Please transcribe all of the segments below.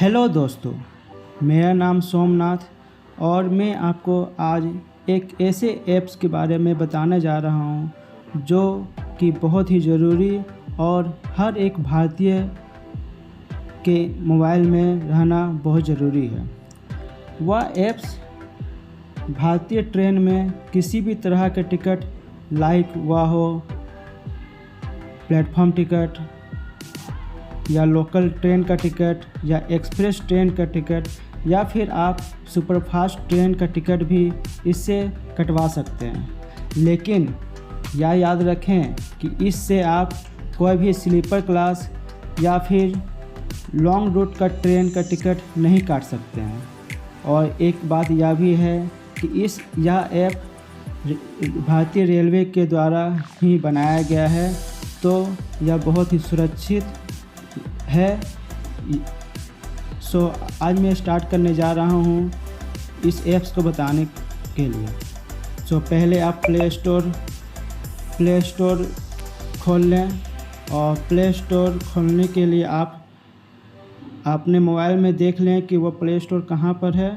Hello दोस्तों, मेरा नाम सोमनाथ और मैं आपको आज एक ऐसे ऐप्स के बारे में बताने जा रहा हूं जो कि बहुत ही ज़रूरी और हर एक भारतीय के मोबाइल में रहना बहुत ज़रूरी है। वह ऐप्स भारतीय ट्रेन में किसी भी तरह के टिकट लाइक वह हो प्लेटफॉर्म टिकट या लोकल ट्रेन का टिकट या एक्सप्रेस ट्रेन का टिकट या फिर आप सुपरफास्ट ट्रेन का टिकट भी इससे कटवा सकते हैं। लेकिन यह याद रखें कि इससे आप कोई भी स्लीपर क्लास या फिर लॉन्ग रूट का ट्रेन का टिकट नहीं काट सकते हैं। और एक बात यह भी है कि यह ऐप भारतीय रेलवे के द्वारा ही बनाया गया है, तो यह बहुत ही सुरक्षित है। आज मैं स्टार्ट करने जा रहा हूँ इस ऐप्स को बताने के लिए। पहले आप प्ले स्टोर खोल लें और प्ले स्टोर खोलने के लिए आप अपने मोबाइल में देख लें कि वह प्ले स्टोर कहाँ पर है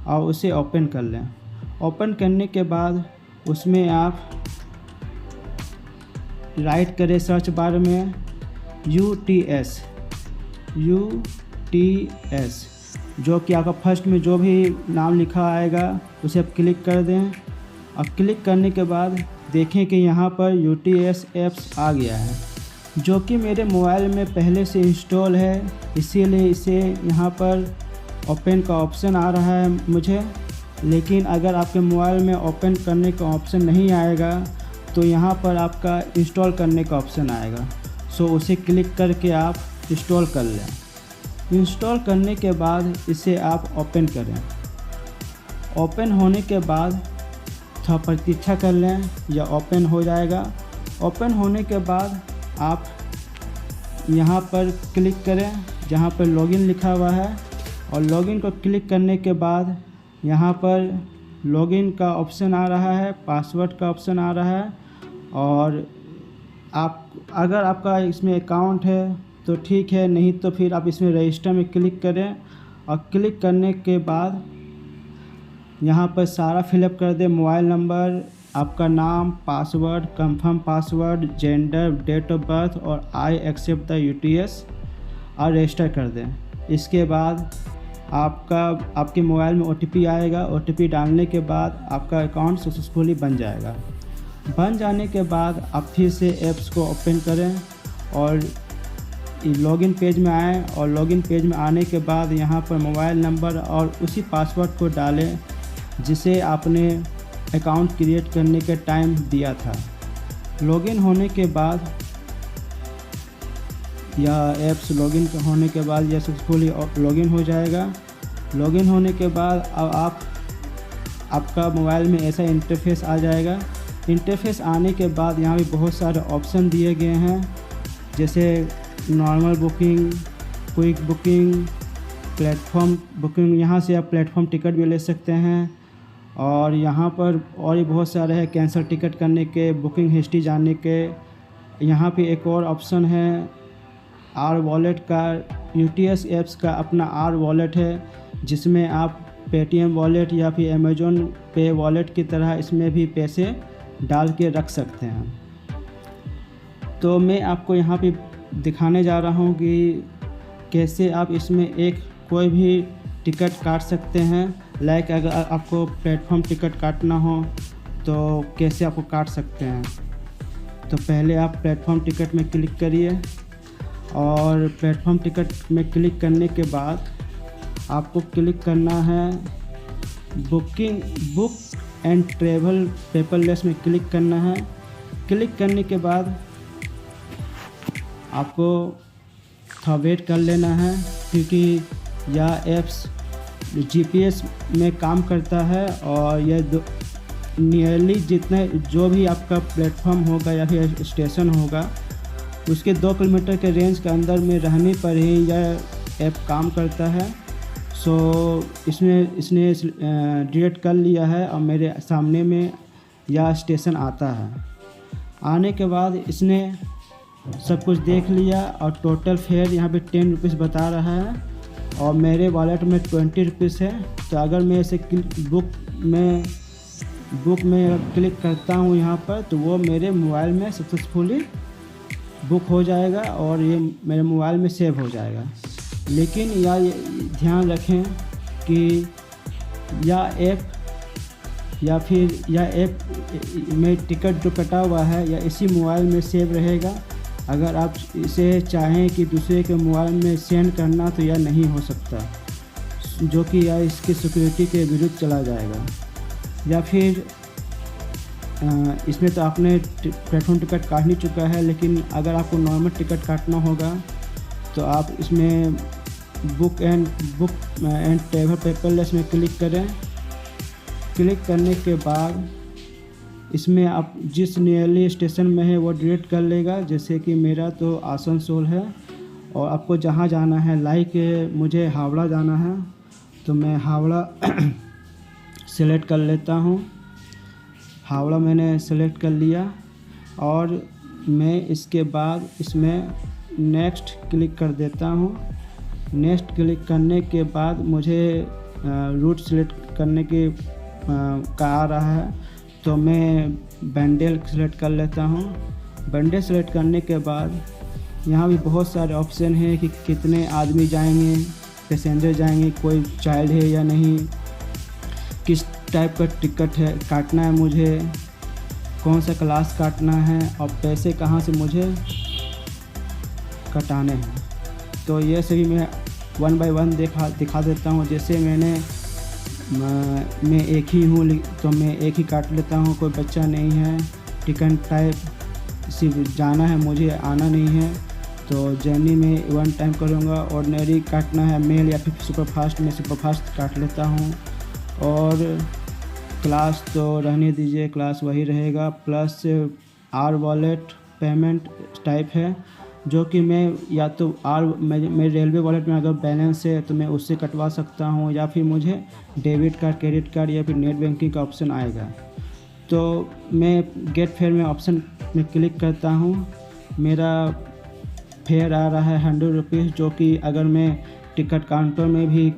और उसे ओपन कर लें। ओपन करने के बाद उसमें आप राइट करें सर्च बार में UTS, जो कि आपका फर्स्ट में जो भी नाम लिखा आएगा उसे आप क्लिक कर दें। और क्लिक करने के बाद देखें कि यहाँ पर UTS ऐप्स आ गया है, जो कि मेरे मोबाइल में पहले से इंस्टॉल है, इसीलिए इसे यहाँ पर ओपन का ऑप्शन आ रहा है मुझे। लेकिन अगर आपके मोबाइल में ओपन करने का ऑप्शन नहीं आएगा तो यहाँ पर आपका इंस्टॉल करने का ऑप्शन आएगा। उसे क्लिक करके आप इंस्टॉल कर लें। इंस्टॉल करने के बाद इसे आप ओपन करें। ओपन होने के बाद थोड़ा प्रतीक्षा कर लें, यह ओपन हो जाएगा। ओपन होने के बाद आप यहाँ पर क्लिक करें जहाँ पर लॉगिन लिखा हुआ है, और लॉगिन को क्लिक करने के बाद यहाँ पर लॉगिन का ऑप्शन आ रहा है, पासवर्ड का ऑप्शन आ रहा है। और अगर आपका इसमें अकाउंट है तो ठीक है, नहीं तो फिर आप इसमें रजिस्टर में क्लिक करें। और क्लिक करने के बाद यहाँ पर सारा फिलअप कर दें, मोबाइल नंबर, आपका नाम, password, confirm password, gender, date of birth और आई एक्सेप्ट द UTS और रजिस्टर कर दें। इसके बाद आपके मोबाइल में OTP आएगा। OTP डालने के बाद आपका अकाउंट सक्सेसफुली बन जाएगा। बन जाने के बाद आप फिर से ऐप्स को ओपन करें और लॉगिन पेज में आएँ। और लॉगिन पेज में आने के बाद यहाँ पर मोबाइल नंबर और उसी पासवर्ड को डालें जिसे आपने अकाउंट क्रिएट करने के टाइम दिया था। लॉगिन होने के बाद यह ऐप्स लॉगिन होने के बाद यह सक्सेसफुली लॉगिन हो जाएगा। लॉगिन होने के बाद अब आपका मोबाइल में ऐसा इंटरफेस आ जाएगा। इंटरफेस आने के बाद यहाँ भी बहुत सारे ऑप्शन दिए गए हैं, जैसे normal booking, quick booking, platform booking. यहाँ से आप प्लेटफॉर्म टिकट भी ले सकते हैं। और यहाँ पर और भी बहुत सारे हैं, कैंसिल टिकट करने के, बुकिंग हिस्ट्री जानने के। यहाँ पे एक और ऑप्शन है आर वॉलेट का। UTS ऐप्स का अपना आर वॉलेट है, जिसमें आप पेटीएम वॉलेट या फिर अमेज़ॉन पे वॉलेट की तरह इसमें भी पैसे डाल के रख सकते हैं। तो मैं आपको यहाँ पे दिखाने जा रहा हूँ कि कैसे आप इसमें कोई भी टिकट काट सकते हैं। लाइक अगर आपको प्लेटफॉर्म टिकट काटना हो तो कैसे आपको काट सकते हैं। तो पहले आप प्लेटफॉर्म टिकट में क्लिक करिए, और प्लेटफॉर्म टिकट में क्लिक करने के बाद आपको क्लिक करना है बुक एंड ट्रैवल पेपरलेस में क्लिक करना है। क्लिक करने के बाद आपको थोड़ा वेट कर लेना है, क्योंकि यह ऐप्स GPS में काम करता है। और यह नियरली जो भी आपका प्लेटफॉर्म होगा या फिर स्टेशन होगा, उसके 2 किलोमीटर के रेंज के अंदर में रहने पर ही यह ऐप काम करता है। इसने डिटेक्ट कर लिया है और मेरे सामने में यह स्टेशन आता है। आने के बाद इसने सब कुछ देख लिया और टोटल फेयर यहाँ पे 10 रुपीज़ बता रहा है। और मेरे वॉलेट में 20 रुपीज़ है। तो अगर मैं इसे बुक में क्लिक करता हूँ यहाँ पर, तो वो मेरे मोबाइल में सक्सेसफुली बुक हो जाएगा और ये मेरे मोबाइल में सेव हो जाएगा। लेकिन यह ध्यान रखें कि यह ऐप में टिकट जो कटा हुआ है या इसी मोबाइल में सेव रहेगा। अगर आप इसे चाहें कि दूसरे के मोबाइल में सेंड करना, तो यह नहीं हो सकता, जो कि यह इसकी सिक्योरिटी के विरुद्ध चला जाएगा। या फिर इसमें तो आपने प्लेटफॉर्म टिकट काट नहीं चुका है, लेकिन अगर आपको नॉर्मल टिकट काटना होगा तो आप इसमें बुक एंड ट्रैवल पेपरलेस में क्लिक करें। क्लिक करने के बाद इसमें आप जिस नियरली स्टेशन में है वो डायरेक्ट कर लेगा। जैसे कि मेरा तो आसनसोल है और आपको जहाँ जाना है, लाइक मुझे हावड़ा जाना है, तो मैं हावड़ा सेलेक्ट कर लेता हूँ। हावड़ा मैंने सेलेक्ट कर लिया और मैं इसके बाद इसमें नेक्स्ट क्लिक कर देता हूँ। नेक्स्ट क्लिक करने के बाद मुझे रूट सेलेक्ट करने के का आ रहा है, तो मैं बंडल सेलेक्ट कर लेता हूँ। बंडल सेलेक्ट करने के बाद यहाँ भी बहुत सारे ऑप्शन हैं कि कितने आदमी जाएंगे, पैसेंजर जाएंगे, कोई चाइल्ड है या नहीं, किस टाइप का टिकट है काटना है मुझे, कौन सा क्लास काटना है और पैसे कहाँ से मुझे कटाने हैं। तो ये सभी मैं 1 बाय 1 दिखा देता हूँ। जैसे मैं एक ही हूँ, तो मैं एक ही काट लेता हूँ, कोई बच्चा नहीं है, टिकट टाइप सिर्फ जाना है, मुझे आना नहीं है, तो जर्नी में 1 टाइम करूँगा। ऑर्डिनरी काटना है मेल या फिर सुपरफास्ट में सुपरफास्ट काट लेता हूँ। और क्लास तो रहने दीजिए, क्लास वही रहेगा। Plus are wallet payment type है, जो कि मैं या तो मेरे रेलवे वॉलेट में अगर बैलेंस है तो मैं उससे कटवा सकता हूँ, या फिर मुझे डेबिट कार्ड, क्रेडिट कार्ड या फिर नेट बैंकिंग का ऑप्शन आएगा। तो मैं गेट फेयर में ऑप्शन में क्लिक करता हूँ। मेरा फेयर आ रहा है 100 रुपीज़, जो कि अगर मैं टिकट काउंटर में भी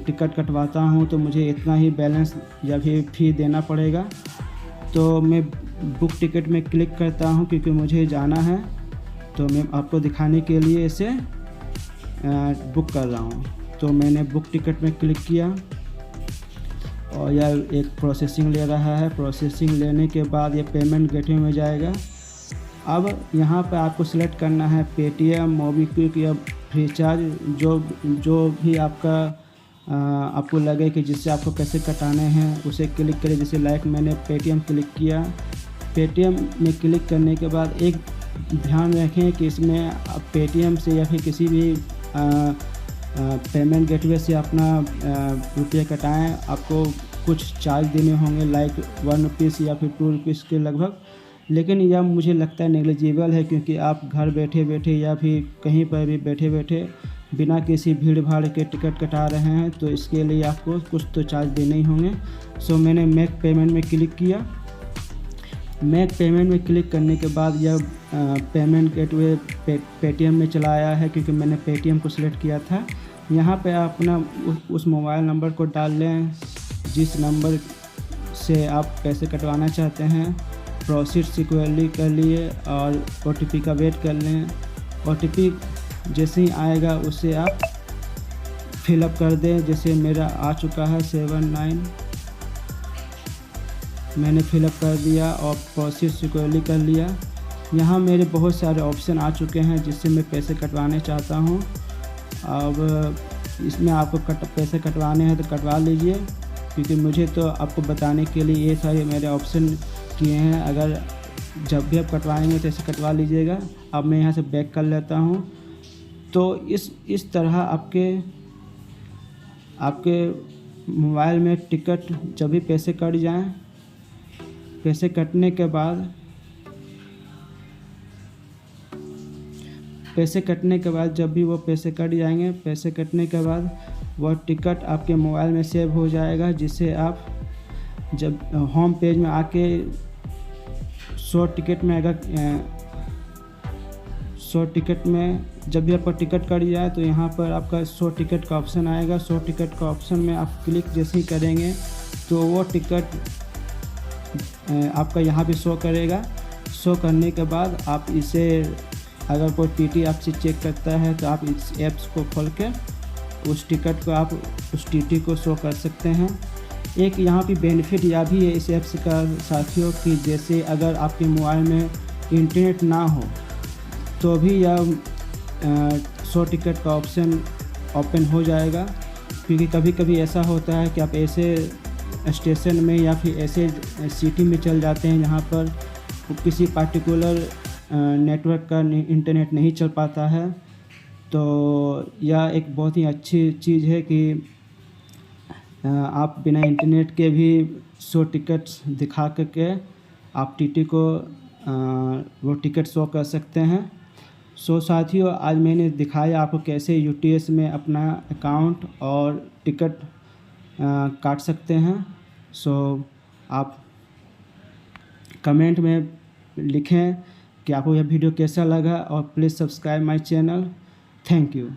टिकट कटवाता हूँ तो मुझे इतना ही बैलेंस या फिर फी देना पड़ेगा। तो मैं बुक टिकट में क्लिक करता हूँ क्योंकि मुझे जाना है, तो मैं आपको दिखाने के लिए इसे बुक कर रहा हूँ। तो मैंने बुक टिकट में क्लिक किया और यह एक प्रोसेसिंग ले रहा है। प्रोसेसिंग लेने के बाद ये पेमेंट गेटवे में जाएगा। अब यहाँ पे आपको सिलेक्ट करना है पेटीएम, मोबीक्विक या फ्रीचार्ज, जो भी आपको लगे कि जिससे आपको पैसे कटाने हैं उसे क्लिक करें। जैसे लाइक मैंने पेटीएम क्लिक किया। पेटीएम में क्लिक करने के बाद एक ध्यान रखें कि इसमें आप पेटीएम से या फिर किसी भी पेमेंट गेटवे से अपना रुपये कटाएं, आपको कुछ चार्ज देने होंगे, लाइक 1 रुपीज़ या फिर 2 रुपीज़ के लगभग। लेकिन यह मुझे लगता है नेग्लिजिबल है, क्योंकि आप घर बैठे बैठे या फिर कहीं पर भी बैठे बैठे बिना किसी भीड़ भाड़ के टिकट कटा रहे हैं, तो इसके लिए आपको कुछ तो चार्ज देने ही होंगे। सो मैंने मेक पेमेंट में क्लिक किया। मेक पेमेंट में क्लिक करने के बाद यह पेमेंट गेटवे पेटीएम में चला आया है, क्योंकि मैंने पेटीएम को सिलेक्ट किया था। यहाँ पे आप अपना उस मोबाइल नंबर को डाल लें जिस नंबर से आप पैसे कटवाना चाहते हैं। प्रोसीड सिक्योरली कर लिए और OTP का वेट कर लें। OTP जैसे ही आएगा उसे आप फिलअप कर दें। जैसे मेरा आ चुका है 79, मैंने फिलअप कर दिया और प्रोसीड सिक्योरली कर लिया। यहाँ मेरे बहुत सारे ऑप्शन आ चुके हैं जिससे मैं पैसे कटवाने चाहता हूँ। अब इसमें आपको पैसे कटवाने हैं तो कटवा लीजिए, क्योंकि मुझे तो आपको बताने के लिए ये सारे मेरे ऑप्शन किए हैं। अगर जब भी आप कटवाएंगे तो ऐसे कटवा लीजिएगा। अब मैं यहाँ से बैक कर लेता हूँ। तो इस तरह आपके मोबाइल में टिकट जब भी पैसे कट जाएं, पैसे कटने के बाद जब भी वो पैसे कट जाएंगे, पैसे कटने के बाद वह टिकट आपके मोबाइल में सेव हो जाएगा, जिससे आप जब होम पेज में आके शो टिकट में अगर शो टिकट में जब भी आपका टिकट कट जाए तो यहाँ पर आपका शो टिकट का ऑप्शन आएगा। शो टिकट का ऑप्शन में आप क्लिक जैसे ही करेंगे तो वो टिकट आपका यहाँ पे शो करेगा। शो करने के बाद आप इसे अगर कोई टीटी आपसे चेक करता है तो आप इस ऐप्स को खोल के उस टिकट को आप उस टीटी को शो कर सकते हैं। एक यहाँ पे बेनिफिट यह भी है इस ऐप्स का साथियों कि जैसे अगर आपके मोबाइल में इंटरनेट ना हो तो भी यह शो टिकट का ऑप्शन ओपन हो जाएगा, क्योंकि कभी कभी ऐसा होता है कि आप ऐसे स्टेशन में या फिर ऐसे सिटी में चल जाते हैं जहाँ पर किसी पार्टिकुलर नेटवर्क का इंटरनेट नहीं चल पाता है। तो यह एक बहुत ही अच्छी चीज़ है कि आप बिना इंटरनेट के भी शो टिकट्स दिखा करके आप टीटी को वो टिकट शो कर सकते हैं। सो साथियों, आज मैंने दिखाया आपको कैसे यूटीएस में अपना अकाउंट और टिकट काट सकते हैं। सो आप कमेंट में लिखें कि आपको यह वीडियो कैसा लगा और please subscribe my channel. Thank you.